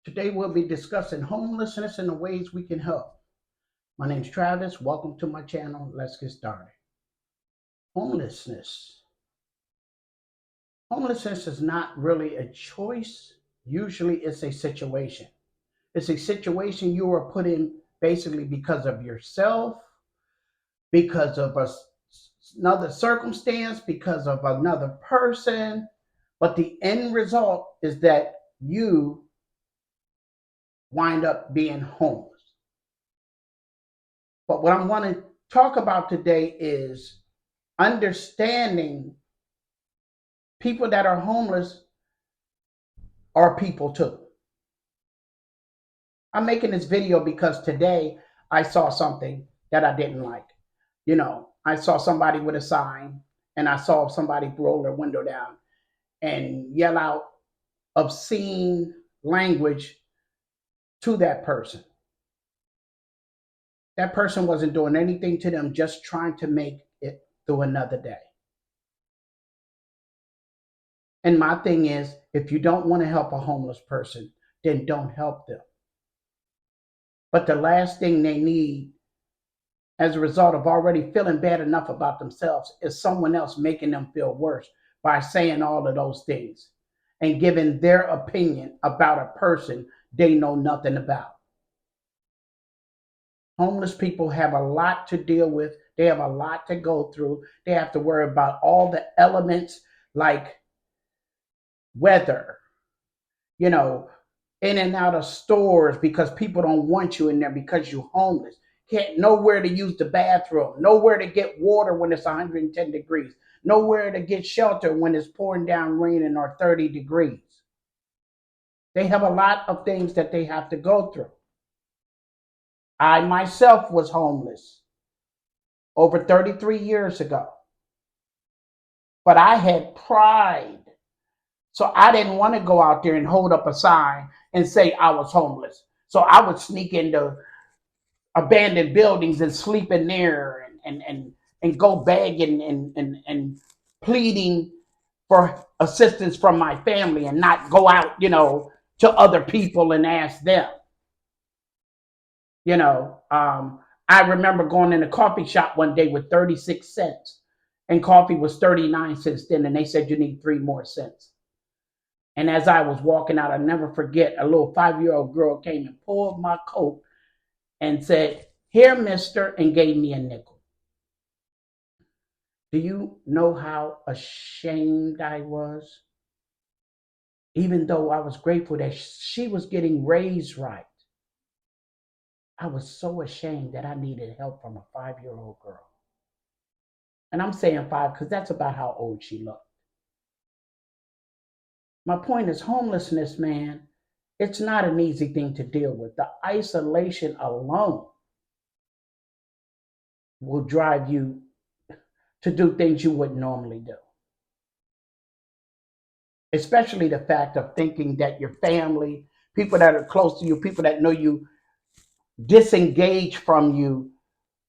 Today we'll be discussing homelessness and the ways we can help. My name is Travis. Welcome to my channel. Let's get started. Homelessness. Homelessness is not really a choice. Usually it's a situation. It's a situation you are put in basically because of yourself, because of another circumstance, because of another person. But the end result is that you wind up being homeless. But what I want to talk about today is understanding people that are homeless are people too. I'm making this video because today I saw something that I didn't like. I saw somebody with a sign and I saw somebody roll their window down and yell out obscene language to that person. That person wasn't doing anything to them, just trying to make it through another day. And my thing is, if you don't want to help a homeless person, then don't help them. But the last thing they need, as a result of already feeling bad enough about themselves, is someone else making them feel worse by saying all of those things and giving their opinion about a person they know nothing about. Homeless people have a lot to deal with. They have a lot to go through. They have to worry about all the elements like weather, you know, in and out of stores because people don't want you in there because you're homeless. Can't nowhere to use the bathroom, nowhere to get water when it's 110 degrees, nowhere to get shelter when it's pouring down raining or 30 degrees. They have a lot of things that they have to go through. I myself was homeless over 33 years ago, but I had pride. So I didn't want to go out there and hold up a sign and say I was homeless. So I would sneak into abandoned buildings and sleep in there and go begging and pleading for assistance from my family and not go out, to other people and ask them. I remember going in a coffee shop one day with 36 cents and coffee was 39 cents then. And they said, you need 3 more cents. And as I was walking out, I'll never forget, a little 5-year-old girl came and pulled my coat and said, here, mister, and gave me a nickel. Do you know how ashamed I was? Even though I was grateful that she was getting raised right, I was so ashamed that I needed help from a 5-year-old girl. And I'm saying 5 because that's about how old she looked. My point is homelessness, man, it's not an easy thing to deal with. The isolation alone will drive you to do things you wouldn't normally do. Especially the fact of thinking that your family, people that are close to you, people that know you, disengage from you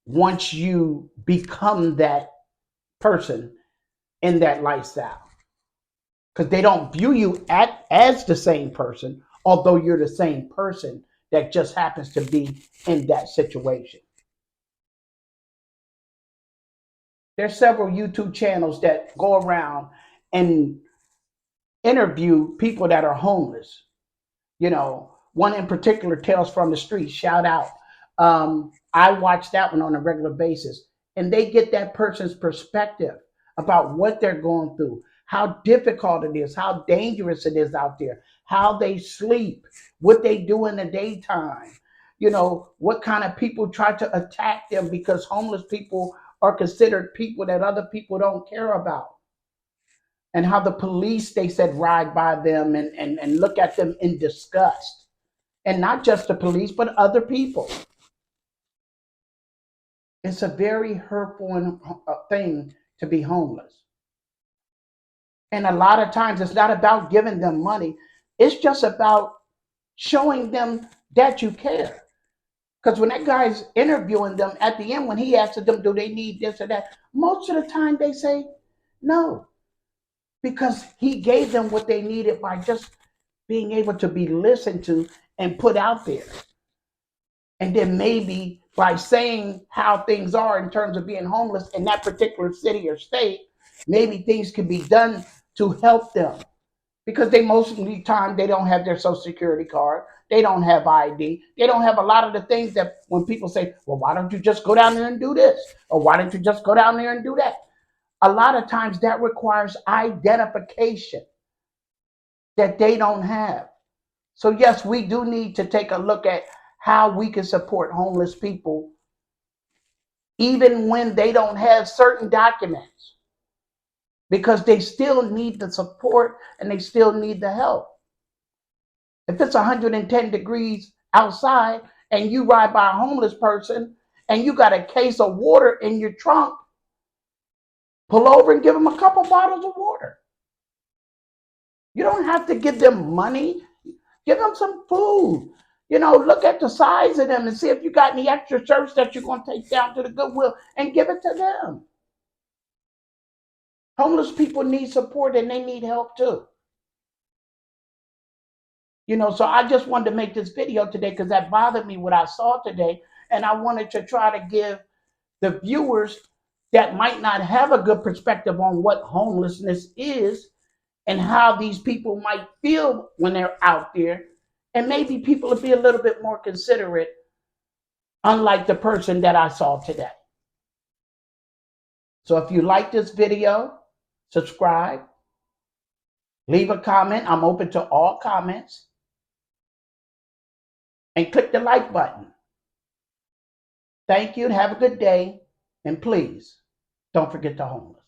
once you become that person in that lifestyle. Because they don't view you as the same person, although you're the same person that just happens to be in that situation. There's several YouTube channels that go around and interview people that are homeless. One in particular, Tales from the Street, shout out. I watch that one on a regular basis, and they get that person's perspective about what they're going through, how difficult it is, how dangerous it is out there, how they sleep, what they do in the daytime, what kind of people try to attack them because homeless people are considered people that other people don't care about. And how the police, they said, ride by them and look at them in disgust. And not just the police, but other people. It's a very hurtful thing to be homeless. And a lot of times it's not about giving them money. It's just about showing them that you care. Because when that guy's interviewing them at the end, when he asks them, do they need this or that? Most of the time they say no. Because he gave them what they needed by just being able to be listened to and put out there. And then maybe by saying how things are in terms of being homeless in that particular city or state, maybe things can be done to help them. Because they most of the time they don't have their social security card, they don't have ID, they don't have a lot of the things that when people say, well, why don't you just go down there and do this? Or why don't you just go down there and do that? A lot of times that requires identification that they don't have. So yes, we do need to take a look at how we can support homeless people even when they don't have certain documents, because they still need the support and they still need the help. If it's 110 degrees outside and you ride by a homeless person and you got a case of water in your trunk, pull over and give them a couple bottles of water. You don't have to give them money. Give them some food. Look at the size of them and see if you got any extra shirts that you're going to take down to the Goodwill and give it to them. Homeless people need support and they need help too. So I just wanted to make this video today because that bothered me what I saw today. And I wanted to try to give the viewers that might not have a good perspective on what homelessness is and how these people might feel when they're out there. And maybe people will be a little bit more considerate, unlike the person that I saw today. So if you like this video, subscribe, leave a comment. I'm open to all comments. And click the like button. Thank you and have a good day. And please, don't forget the homeless.